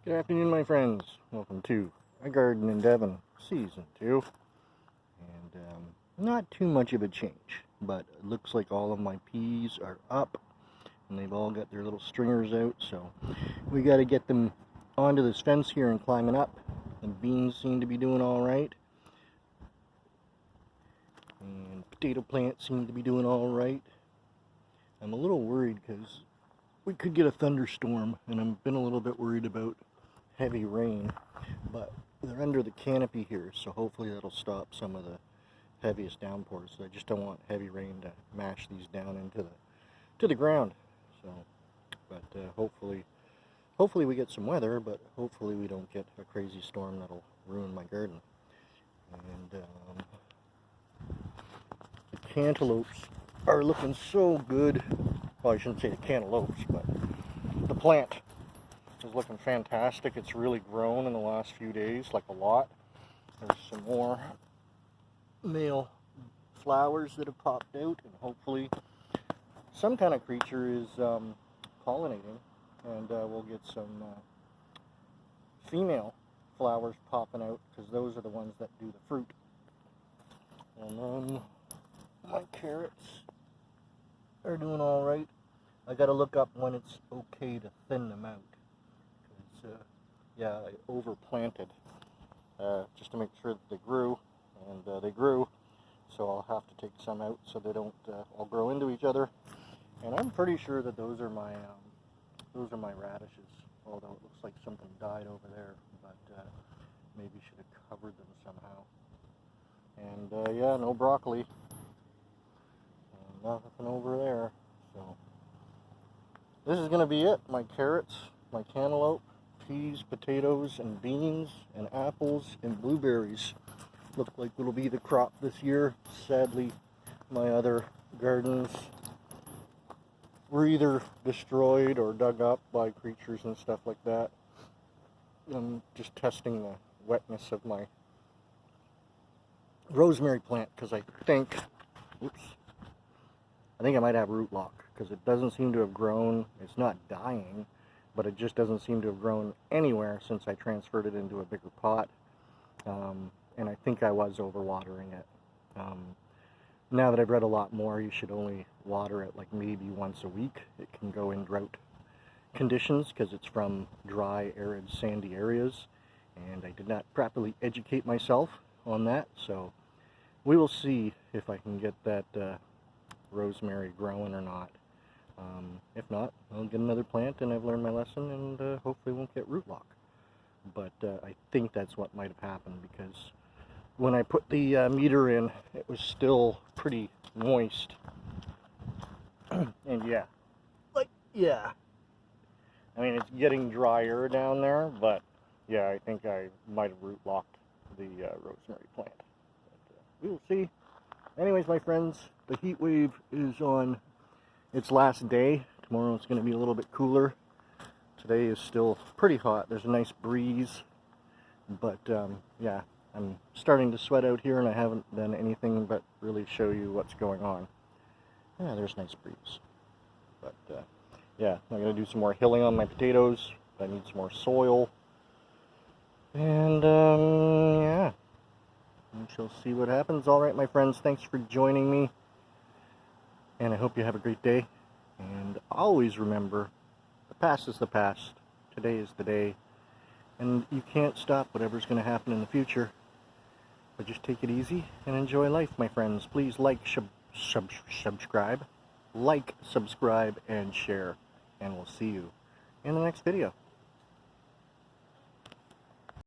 Good afternoon, my friends. Welcome to My Garden in Devon, Season 2. And not too much of a change, but it looks like all of my peas are up, and they've all got their little stringers out, so we got to get them onto this fence here and climbing up. The beans seem to be doing all right, and potato plants seem to be doing all right. I'm a little worried because we could get a thunderstorm, and I've been a little bit worried about heavy rain, but they're under the canopy here, so hopefully that'll stop some of the heaviest downpours. I just don't want heavy rain to mash these down into the ground. So, but hopefully we get some weather, but hopefully we don't get a crazy storm that'll ruin my garden. And the cantaloupes are looking so good. Well, I shouldn't say the cantaloupes, but the plant is looking fantastic. It's really grown in the last few days, like a lot. There's some more male flowers that have popped out, and hopefully some kind of creature is pollinating, and we'll get some female flowers popping out, because those are the ones that do the fruit. And then my carrots are doing all right. I gotta look up when it's okay to thin them out. Yeah, I overplanted just to make sure that they grew, and they grew, so I'll have to take some out so they don't all grow into each other. And I'm pretty sure that those are my radishes, although it looks like something died over there, but maybe should have covered them somehow. And yeah, no broccoli, and nothing over there. So this is gonna be it. My carrots, my cantaloupe, peas, potatoes, and beans, and apples, and blueberries look like it'll be the crop this year. Sadly, my other gardens were either destroyed or dug up by creatures and stuff like that. I'm just testing the wetness of my rosemary plant, because I think I might have root lock, because it doesn't seem to have grown. It's not dying, but it just doesn't seem to have grown anywhere since I transferred it into a bigger pot. And I think I was overwatering it. Now that I've read a lot more, you should only water it like maybe once a week. It can go in drought conditions because it's from dry, arid, sandy areas, and I did not properly educate myself on that, so we will see if I can get that rosemary growing or not. If not, I'll get another plant, and I've learned my lesson, and hopefully won't get root lock. But I think that's what might have happened, because when I put the meter in, it was still pretty moist. And yeah, I mean, it's getting drier down there, but yeah, I think I might have root locked the rosemary plant. But, we will see. Anyways, my friends, the heat wave is on its last day. Tomorrow it's going to be a little bit cooler. Today is still pretty hot. There's a nice breeze, but yeah, I'm starting to sweat out here, and I haven't done anything but really show you what's going on. Yeah, there's a nice breeze. But yeah, I'm going to do some more hilling on my potatoes. I need some more soil. And yeah, we shall see what happens. All right, my friends, thanks for joining me, and I hope you have a great day. And always remember, the past is the past. Today is the day. And you can't stop whatever's going to happen in the future. But just take it easy and enjoy life, my friends. Please like, subscribe. Like, subscribe, and share. And we'll see you in the next video.